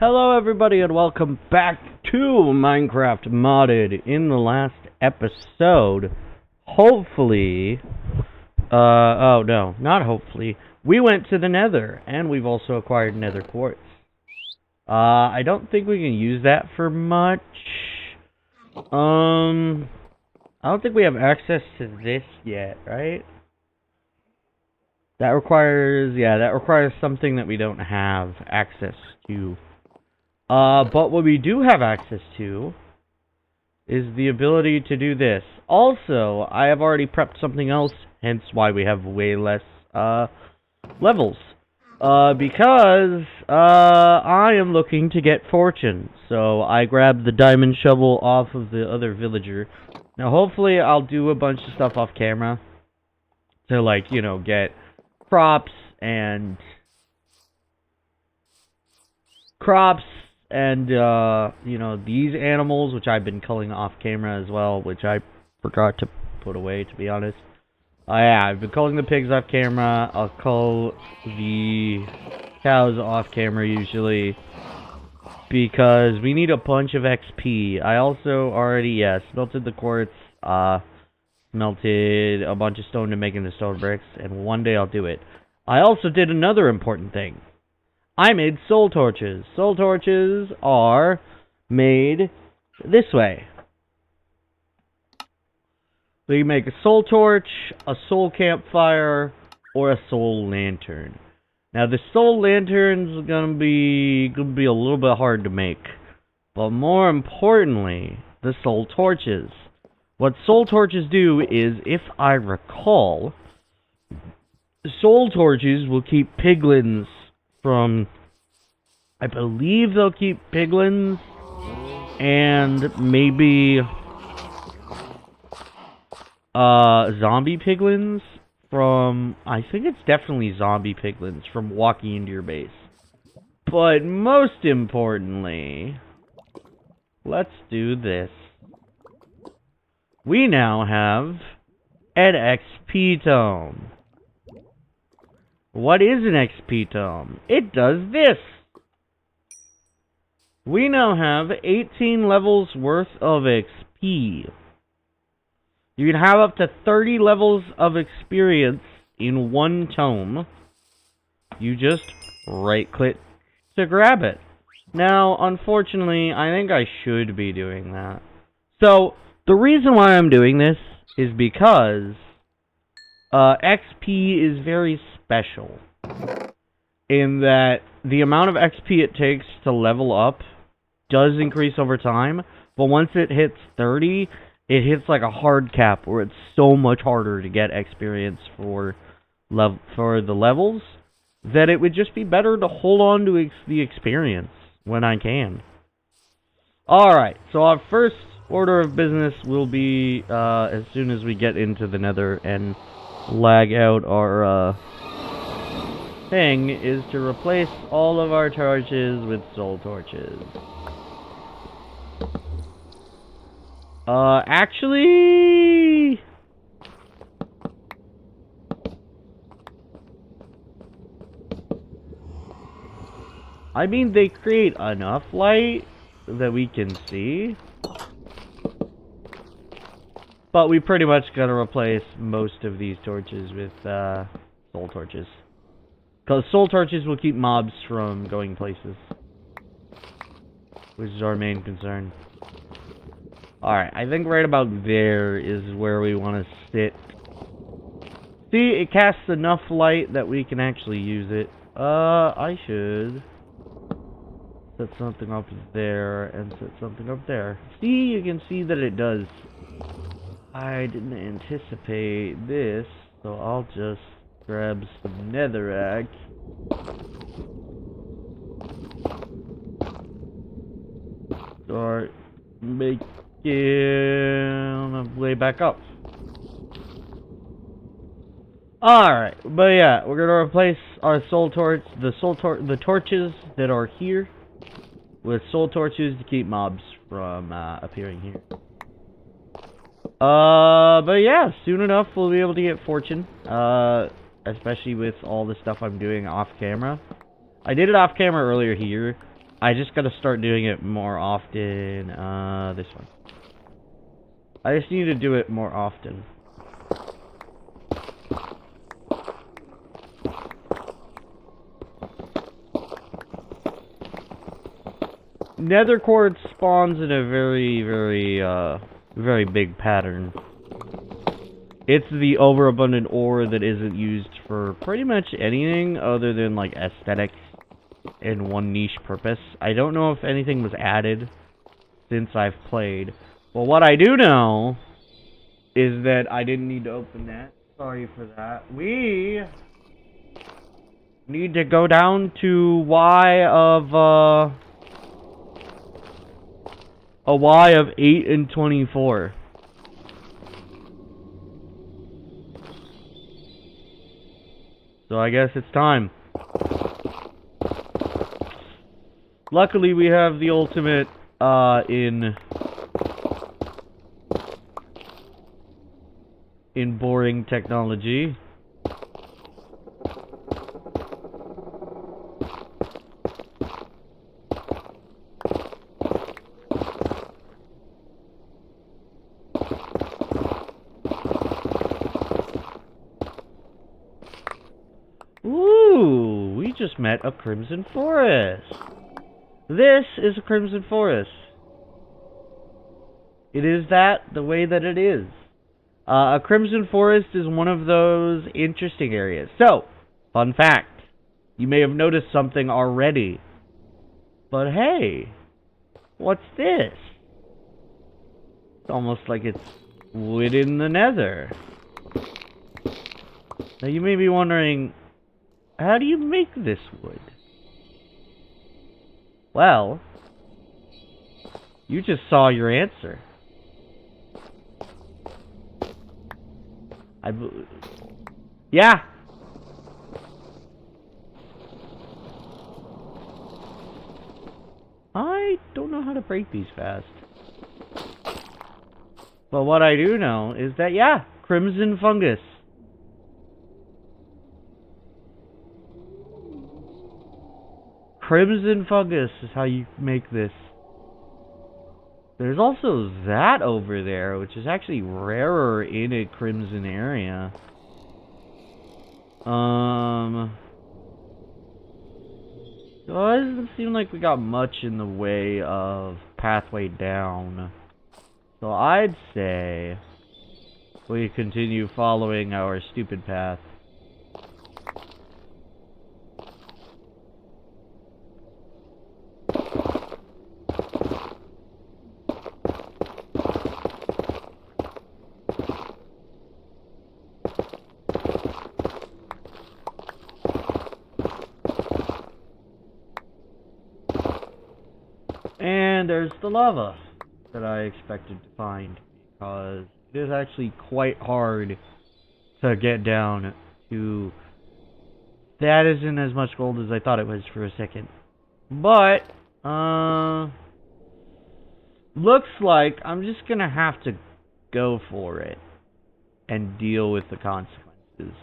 Hello everybody and welcome back to Minecraft Modded. In the last episode, hopefully, oh no, not hopefully, we went to the nether, and we've also acquired nether quartz. I don't think we can use that for much. I don't think we have access to this yet, right? That requires something that we don't have access to. But what we do have access to is the ability to do this. Also, I have already prepped something else, hence why we have way less, levels. Because, I am looking to get fortune. So, I grabbed the diamond shovel off of the other villager. Now, hopefully, I'll do a bunch of stuff off camera to, like, you know, get crops and you know, these animals, which I've been culling off camera as well, which I forgot to put away, to be honest. Yeah, I've been culling the pigs off camera. I'll cull the cows off camera usually, because we need a bunch of XP. I also already, smelted the quartz, smelted a bunch of stone to make into stone bricks, and one day I'll do it. I also did another important thing. I made soul torches. Soul torches are made this way. So you make a soul torch, a soul campfire, or a soul lantern. Now the soul lantern's gonna be a little bit hard to make, but more importantly, the soul torches. What soul torches do is, if I recall, soul torches will keep piglins from, I believe they'll keep piglins and maybe zombie piglins from, I think it's definitely zombie piglins from walking into your base. But most importantly, let's do this. We now have an XP tome. What is an XP tome? It does this. We now have 18 levels worth of XP. You can have up to 30 levels of experience in one tome. You just right-click to grab it. Now, unfortunately, I think I should be doing that. So, the reason why I'm doing this is because XP is very special in that the amount of XP it takes to level up does increase over time, but once it hits 30, it hits like a hard cap where it's so much harder to get experience for the levels that it would just be better to hold on to the experience when I can. Alright, so our first order of business will be, as soon as we get into the nether and lag out our thing, is to replace all of our torches with soul torches. Actually, I mean, they create enough light that we can see, but we pretty much gotta replace most of these torches with soul torches, because soul torches will keep mobs from going places, which is our main concern. Alright, I think right about there is where we want to sit. See, it casts enough light that we can actually use it. I should set something up there and set something up there. See, you can see that it does. I didn't anticipate this, so I'll just grab some netherrack. Start making a way back up. Alright, but yeah, we're gonna replace our soul torch, the torches that are here with soul torches to keep mobs from appearing here. But yeah, soon enough we'll be able to get fortune, especially with all the stuff I'm doing off camera. I did it off camera earlier here. I just gotta start doing it more often. This one. I just need to do it more often. Nether quartz spawns in a very, very big pattern. It's the overabundant ore that isn't used for pretty much anything other than, like, aesthetics and one niche purpose. I don't know if anything was added since I've played. Well, what I do know is that I didn't need to open that. Sorry for that. We need to go down to Y of, a Y of 8 and 24. So I guess it's time. Luckily we have the ultimate, in boring technology. Ooh, we just met a Crimson Forest. This is a Crimson Forest. It is that the way that it is. A Crimson Forest is one of those interesting areas. So, fun fact. You may have noticed something already. But hey, what's this? It's almost like it's wood in the nether. Now you may be wondering, how do you make this wood? Well, you just saw your answer. Yeah. I don't know how to break these fast. But what I do know is that, yeah, crimson fungus. Crimson fungus is how you make this. There's also that over there, which is actually rarer in a crimson area. So it doesn't seem like we got much in the way of pathway down. So I'd say we continue following our stupid path. And there's the lava that I expected to find, because it is actually quite hard to get down to. That isn't as much gold as I thought it was for a second. But, looks like I'm just gonna have to go for it and deal with the consequences.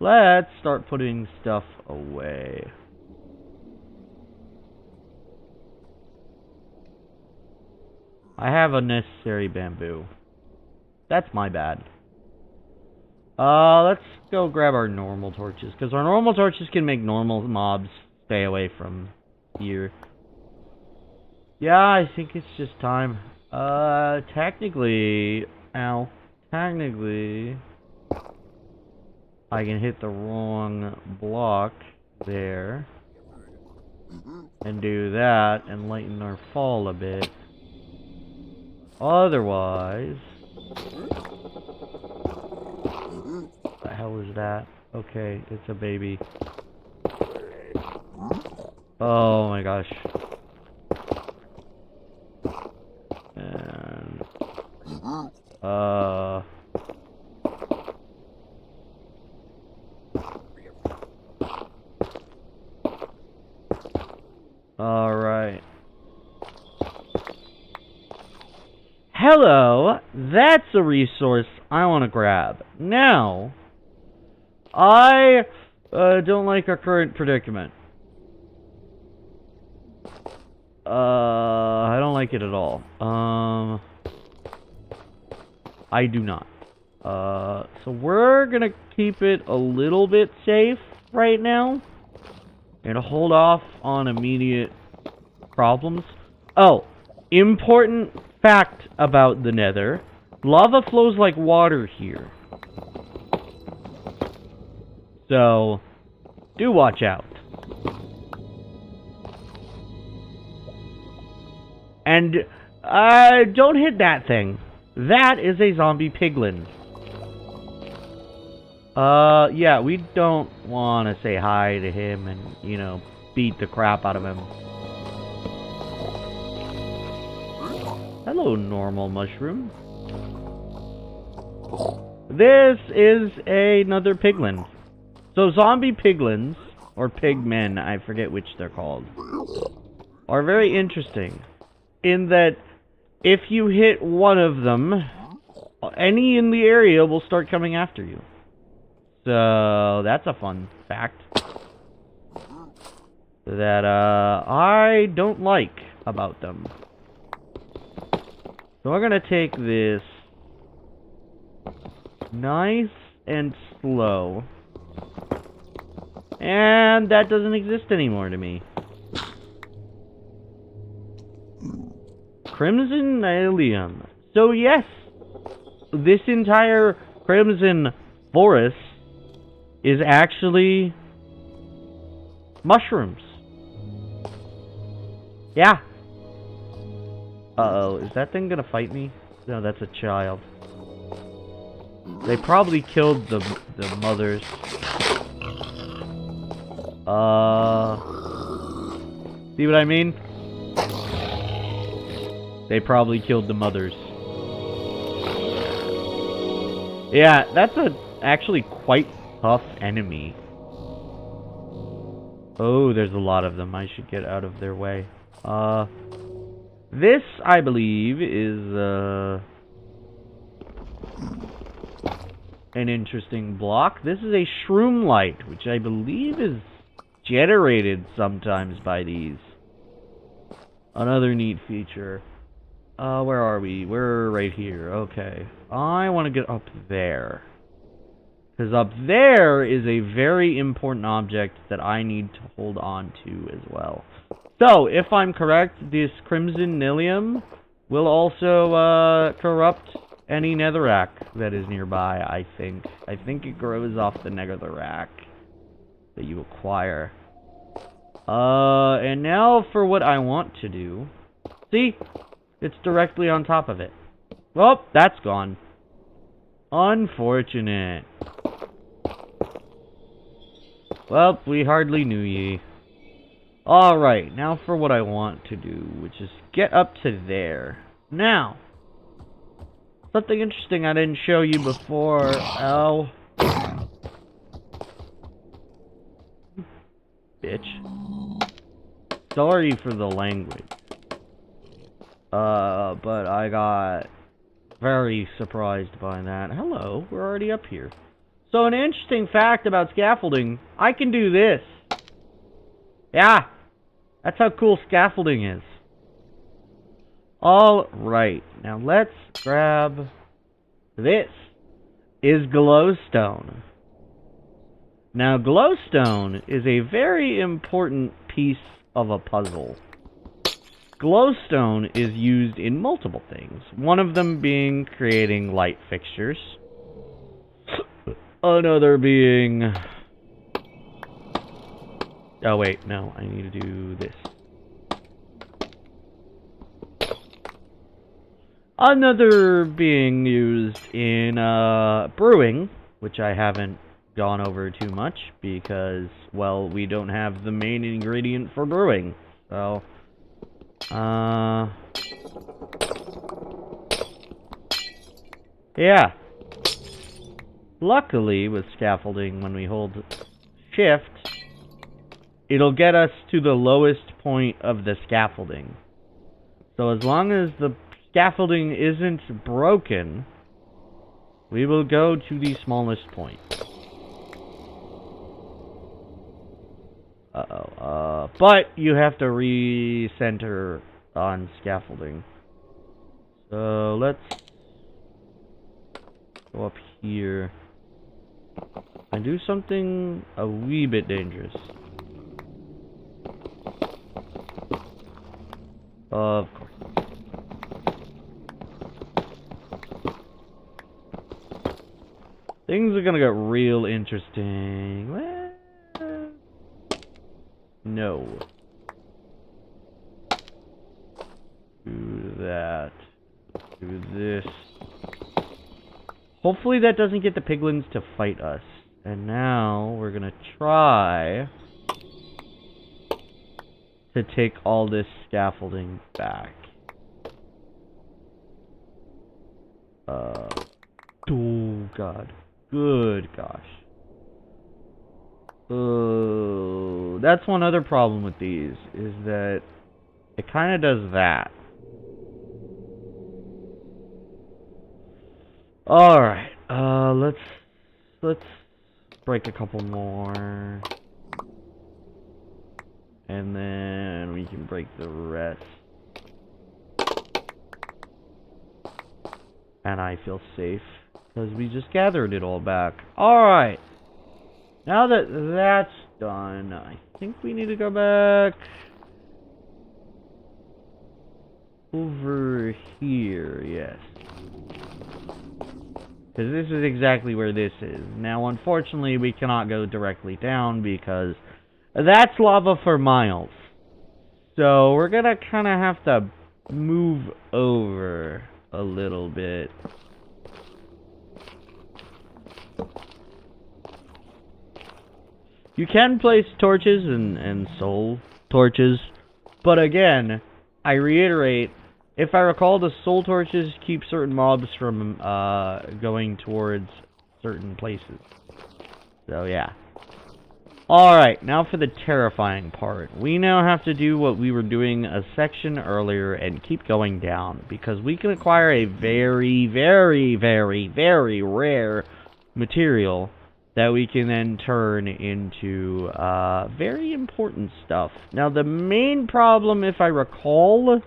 Let's start putting stuff away. I have unnecessary bamboo. That's my bad. Let's go grab our normal torches, because our normal torches can make normal mobs stay away from here. Yeah, I think it's just time. Technically, technically, I can hit the wrong block there and do that and lighten our fall a bit. Otherwise, what the hell is that? Okay, it's a baby. Oh my gosh. And alright. Hello, that's a resource I want to grab. Now, I don't like our current predicament. I don't like it at all. I do not. So we're gonna keep it a little bit safe right now. And hold off on immediate problems. Oh, important fact about the Nether. Lava flows like water here. So, do watch out. And, don't hit that thing. That is a zombie piglin. Yeah, we don't want to say hi to him and, you know, beat the crap out of him. Hello, normal mushroom. This is another piglin. So zombie piglins, or pigmen, I forget which they're called, are very interesting in that if you hit one of them, any in the area will start coming after you. So that's a fun fact that I don't like about them. So we're gonna take this nice and slow. And that doesn't exist anymore to me. Crimson Nylium. So yes, this entire Crimson Forest is actually mushrooms. Yeah. Uh-oh, is that thing gonna fight me? No, that's a child. They probably killed the mothers. See what I mean? They probably killed the mothers. Yeah, that's actually quite tough enemy. Oh, there's a lot of them. I should get out of their way. This, I believe, is, an interesting block. This is a shroom light, which I believe is generated sometimes by these. Another neat feature. Where are we? We're right here. Okay. I want to get up there. Because up there is a very important object that I need to hold on to as well. So, if I'm correct, this Crimson Nylium will also corrupt any netherrack that is nearby, I think. I think it grows off the netherrack that you acquire. And now for what I want to do. See? It's directly on top of it. Well, that's gone. Unfortunate. Well, we hardly knew ye. Alright, now for what I want to do, which is get up to there. Now, something interesting I didn't show you before. Ow. Bitch. Sorry for the language. But I got very surprised by that. Hello, we're already up here. So an interesting fact about scaffolding, I can do this. Yeah, that's how cool scaffolding is. Alright, now let's grab this. Is glowstone. Now glowstone is a very important piece of a puzzle. Glowstone is used in multiple things. One of them being creating light fixtures. Another being... Oh wait, no, I need to do this. Another being used in brewing, which I haven't gone over too much because, well, we don't have the main ingredient for brewing. So, yeah. Luckily, with scaffolding, when we hold shift, it'll get us to the lowest point of the scaffolding. So as long as the scaffolding isn't broken, we will go to the smallest point. Uh-oh. But you have to recenter on scaffolding. So let's go up here and do something a wee bit dangerous. Of course. Things are gonna get real interesting. Well, no. Do that. Do this. Hopefully that doesn't get the piglins to fight us. And now we're gonna try to take all this scaffolding back. Oh god. Good gosh. That's one other problem with these, is that it kind of does that. Alright, let's break a couple more. And then we can break the rest. And I feel safe, because we just gathered it all back. Alright. Now that that's done, I think we need to go back over here, yes. Because this is exactly where this is. Now, unfortunately, we cannot go directly down because that's lava for miles. So, we're gonna kind of have to move over a little bit. You can place torches and soul torches, but again, I reiterate, if I recall, the soul torches keep certain mobs from going towards certain places. So yeah. Alright, now for the terrifying part. We now have to do what we were doing a section earlier and keep going down, because we can acquire a very, very, very, very rare material that we can then turn into very important stuff. Now, the main problem, if I recall,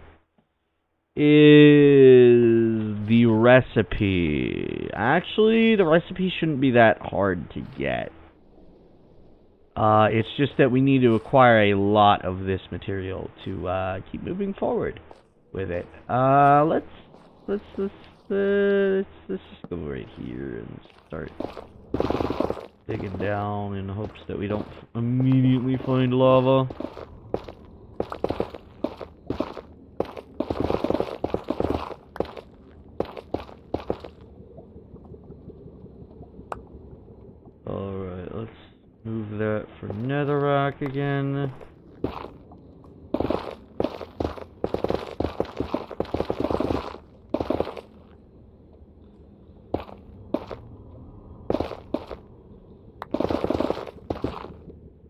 is the recipe. Actually, the recipe shouldn't be that hard to get. It's just that we need to acquire a lot of this material to keep moving forward with it. Let's just go right here and start digging down in hopes that we don't immediately find lava. Alright, let's move that for netherrack again.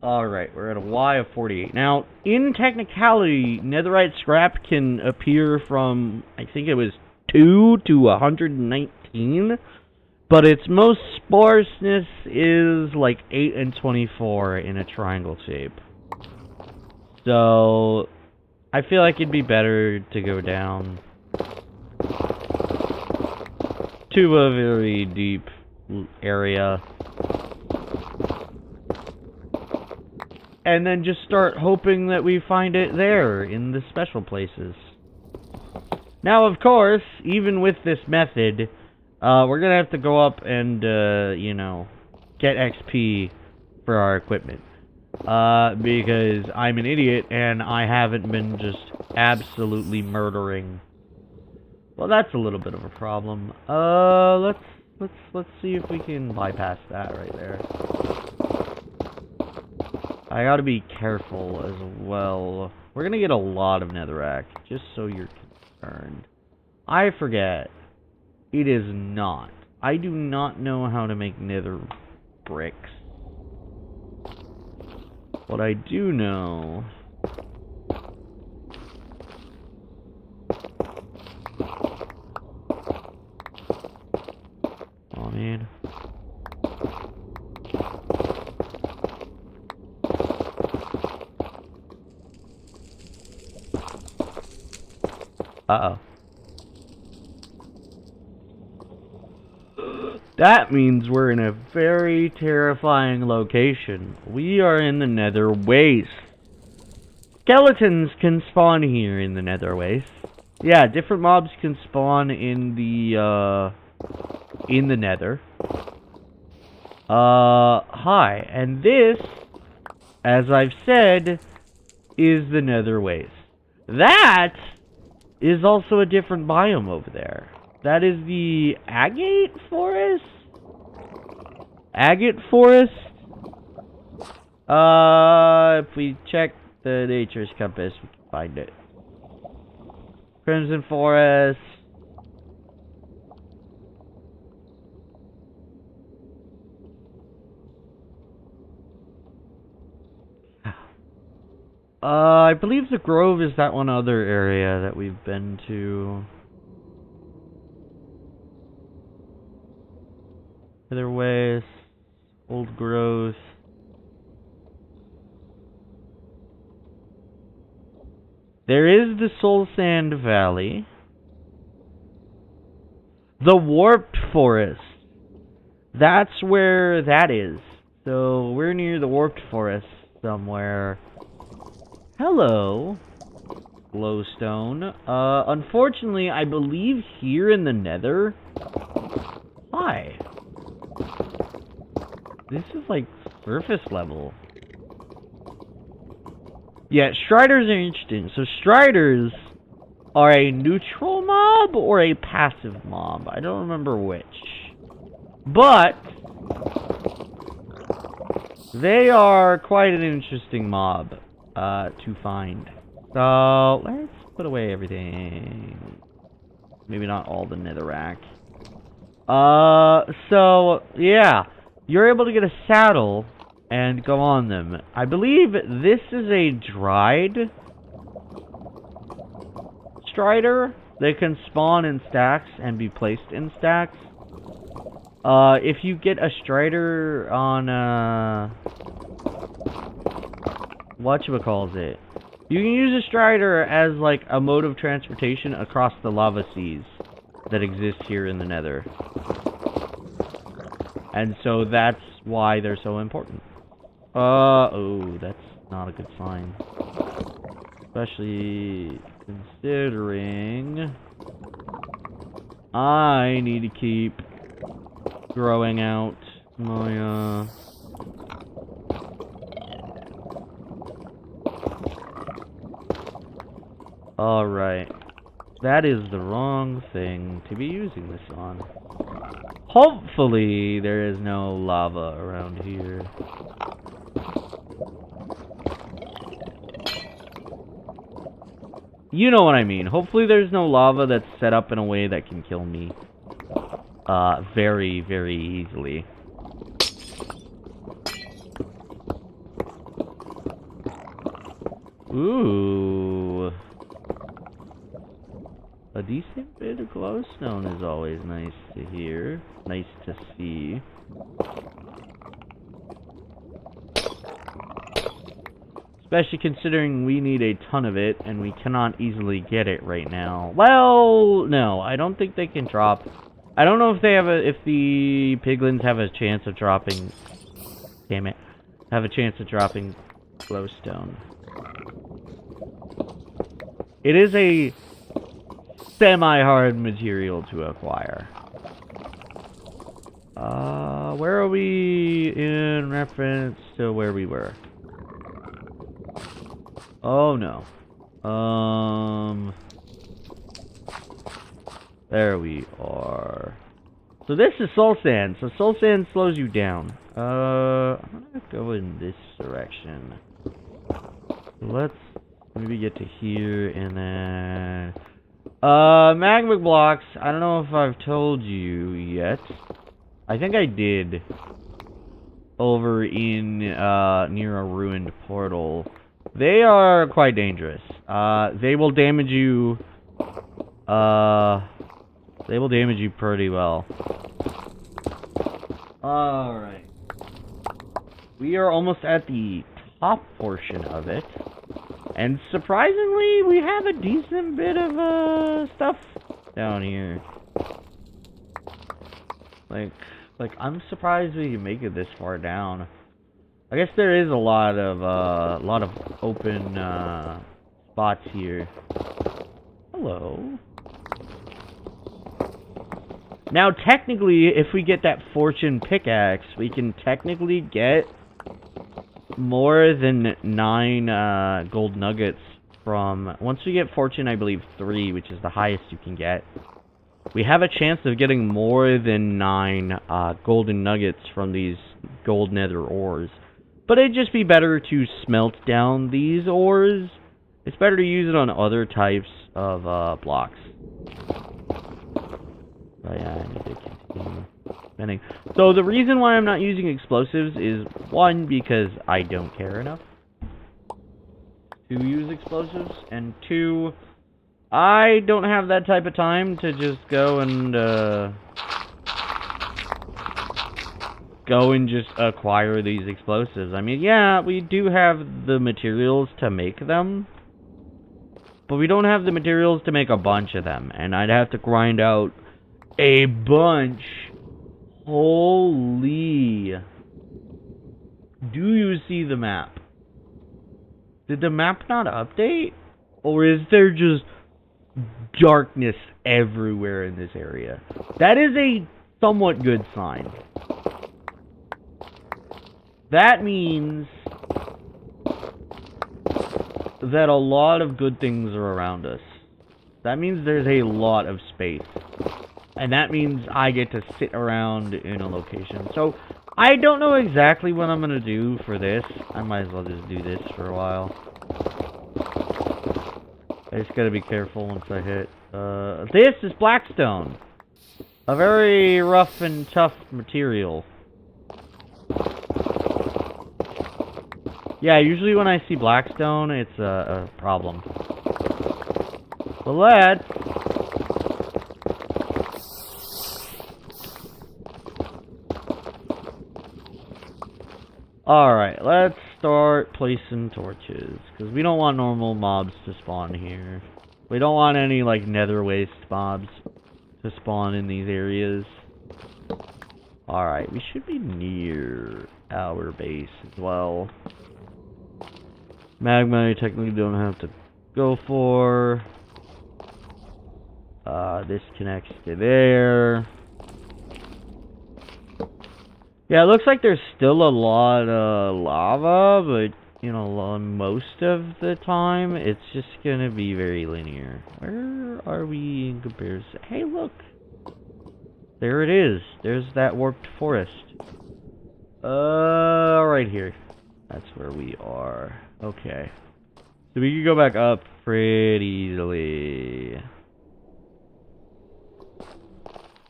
Alright, we're at a Y of 48. Now, in technicality, netherite scrap can appear from, I think it was 2 to 119, but its most sparseness is like 8 and 24 in a triangle shape. So, I feel like it'd be better to go down to a very deep area and then just start hoping that we find it there in the special places. Now, of course, even with this method, we're gonna have to go up and, you know, get XP for our equipment. Because I'm an idiot and I haven't been just absolutely murdering. Well, that's a little bit of a problem. Let's see if we can bypass that right there. I gotta be careful as well. We're gonna get a lot of netherrack, just so you're concerned. I forget. It is not. I do not know how to make nether bricks. What I do know... Oh, man. Uh-oh. That means we're in a very terrifying location. We are in the Nether Waste. Skeletons can spawn here in the Nether Waste. Yeah, different mobs can spawn in the Nether. Hi. And this, as I've said, is the Nether Waste. That is also a different biome over there. That is the Agate Forest? Agate Forest? If we check the Nature's Compass, we can find it. Crimson Forest. I believe the Grove is that one other area that we've been to. Nether Waste, Old Growth. There is the Soul Sand Valley. The Warped Forest. That's where that is. So we're near the Warped Forest somewhere. Hello, glowstone. Unfortunately, I believe here in the Nether. Hi. This is like surface level. Yeah, Striders are interesting. So Striders are a neutral mob or a passive mob. I don't remember which. But they are quite an interesting mob to find. So let's put away everything. Maybe not all the netherrack. So yeah, you're able to get a saddle and go on them. I believe this is a dried strider. They can spawn in stacks and be placed in stacks. If you get a strider on, whatchamacallit, you can use a strider as, like, a mode of transportation across the lava seas that exist here in the Nether. And so that's why they're so important. Oh, that's not a good sign. Especially considering I need to keep growing out my, Alright. That is the wrong thing to be using this on. Hopefully, there is no lava around here. You know what I mean. Hopefully there's no lava that's set up in a way that can kill me. Very, very easily. Ooh. A decent bit of glowstone is always nice to hear. Nice to see. Especially considering we need a ton of it, and we cannot easily get it right now. Well, no, I don't think they can drop. I don't know if they have if the piglins have a chance of dropping. Damn it, have a chance of dropping glowstone. It is a semi-hard material to acquire. Where are we in reference to where we were? Oh no. There we are. So this is soul sand. So soul sand slows you down. I'm gonna go in this direction. Let's maybe get to here and then magma blocks. I don't know if I've told you yet. I think I did. Over in near a ruined portal. They are quite dangerous. They will damage you. They will damage you pretty well. Alright. We are almost at the top portion of it. And surprisingly, we have a decent bit of stuff down here. Like I'm surprised we can make it this far down. I guess there is a lot of open spots here. Hello. Now, technically, if we get that fortune pickaxe, we can technically get more than 9 gold nuggets from... Once we get fortune, I believe 3, which is the highest you can get. We have a chance of getting more than 9 golden nuggets from these gold nether ores. But it'd just be better to smelt down these ores. It's better to use it on other types of blocks. But yeah, I need to continue spinning. So the reason why I'm not using explosives is, 1, because I don't care enough to use explosives, and 2, I don't have that type of time to just go and just acquire these explosives. I mean, yeah, we do have the materials to make them, but we don't have the materials to make a bunch of them, and I'd have to grind out a bunch. Holy. Do you see the map? Did the map not update? Or is there just darkness everywhere in this area? That is a somewhat good sign. That means that a lot of good things are around us. That means there's a lot of space. And that means I get to sit around in a location. So, I don't know exactly what I'm going to do for this. I might as well just do this for a while. I just got to be careful once I hit. This is Blackstone. A very rough and tough material. Yeah, usually when I see Blackstone, it's a problem. But let's... Alright, let's start placing torches, because we don't want normal mobs to spawn here. We don't want any, like, nether waste mobs to spawn in these areas. Alright, we should be near our base as well. Magma, I technically don't have to go for. This connects to there. Yeah, it looks like there's still a lot of lava, but, you know, most of the time, it's just gonna be very linear. Where are we in comparison? Hey, look! There it is. There's that warped forest. Right here. That's where we are. Okay. So we can go back up pretty easily.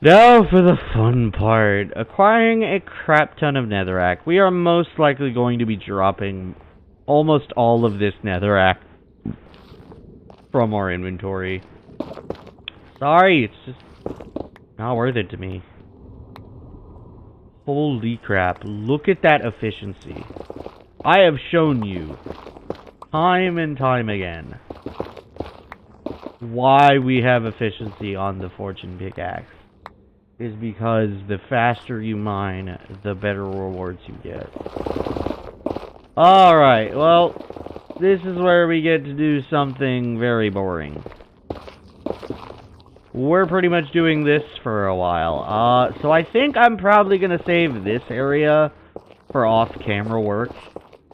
Now for the fun part. Acquiring a crap ton of netherrack. We are most likely going to be dropping almost all of this netherrack from our inventory. Sorry, it's just not worth it to me. Holy crap. Look at that efficiency. I have shown you time and time again why we have efficiency on the fortune pickaxe. Is because the faster you mine, the better rewards you get. Alright, well, this is where we get to do something very boring. We're pretty much doing this for a while. So I think I'm probably gonna save this area for off-camera work.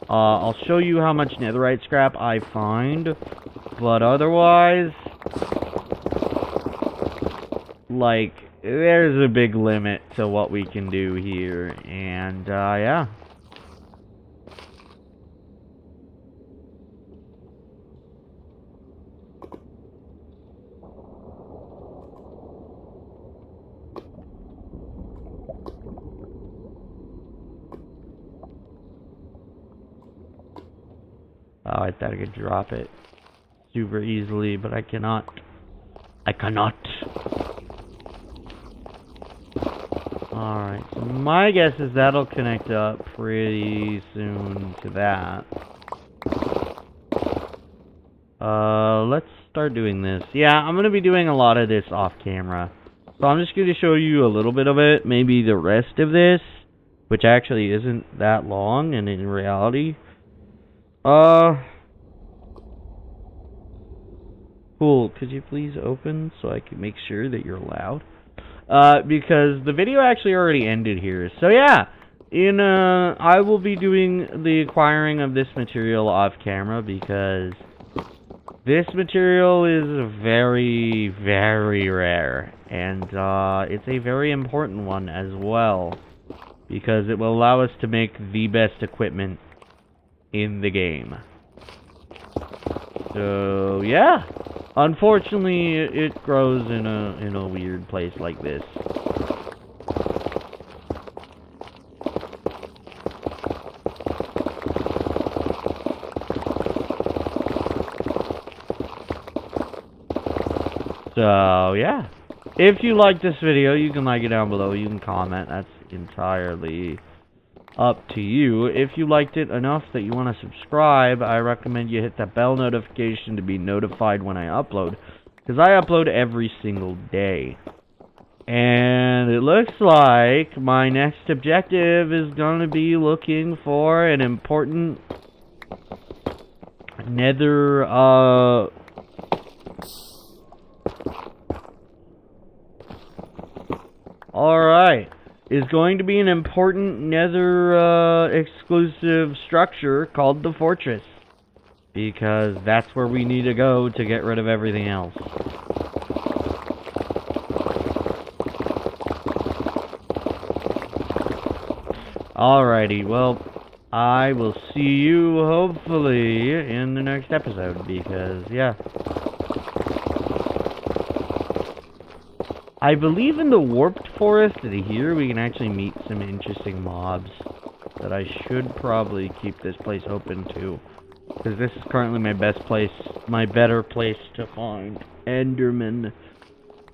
I'll show you how much netherite scrap I find, but otherwise, like, there's a big limit to what we can do here, and, yeah. Oh, I thought I could drop it super easily, but I cannot. I cannot. Alright, so my guess is that'll connect up pretty soon to that. Let's start doing this. Yeah, I'm gonna be doing a lot of this off camera. So I'm just gonna show you a little bit of it, maybe the rest of this, which actually isn't that long, and in reality. Cool, could you please open so I can make sure that you're loud? Because the video actually already ended here. So yeah, I will be doing the acquiring of this material off camera because this material is very, very rare. And, it's a very important one as well. Because it will allow us to make the best equipment in the game. So, yeah. Unfortunately, it grows in a weird place like this. So, yeah. If you like this video, you can like it down below. You can comment. That's entirely up to you. If you liked it enough that you want to subscribe, I recommend you hit that bell notification to be notified when I upload. Because I upload every single day. And it looks like my next objective is going to be looking for an important nether, Alright. Is going to be an important nether exclusive structure called the Fortress. Because that's where we need to go to get rid of everything else. Alrighty, well, I will see you hopefully in the next episode because, yeah. I believe in the Warped Forest here we can actually meet some interesting mobs that I should probably keep this place open to. Because this is currently my better place to find Enderman.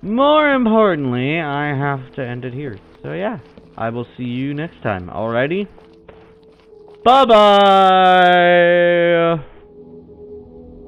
More importantly, I have to end it here. So yeah, I will see you next time. Alrighty? Bye-bye!